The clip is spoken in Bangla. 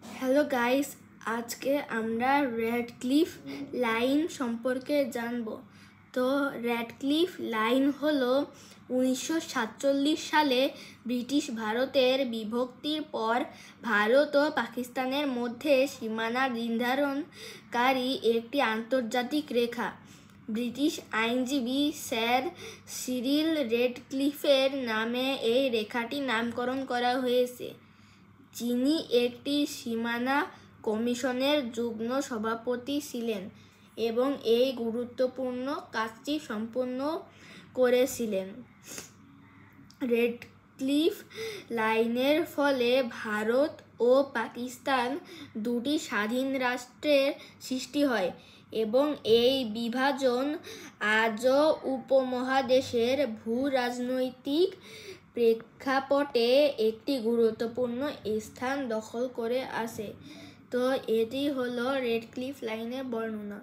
হ্যালো গাইস, আজকে আমরা র্যাডক্লিফ লাইন সম্পর্কে জানব। তো র্যাডক্লিফ লাইন হলো 1947 সালে ব্রিটিশ ভারতের বিভক্তির পর ভারত ও পাকিস্তানের মধ্যে সীমানা নির্ধারণকারী একটি আন্তর্জাতিক রেখা। ব্রিটিশ আইনজীবী স্যার সিরিল রেডক্লিফের নামে এই রেখাটির নামকরণ করা হয়েছে, যিনি একটি সীমানা কমিশনের যুগ্ম সভাপতি ছিলেন এবং এই গুরুত্বপূর্ণ কাজটি সম্পন্ন করেছিলেন। রেডক্লিফ লাইনের ফলে ভারত ও পাকিস্তান দুটি স্বাধীন রাষ্ট্রের সৃষ্টি হয় এবং এই বিভাজন আজও উপমহাদেশের ভূ-রাজনৈতিক প্রেক্ষাপটে একটি গুরুত্বপূর্ণ স্থান দখল করে আছে। তো এটি হলো রেডক্লিফ লাইনের বর্ণনা।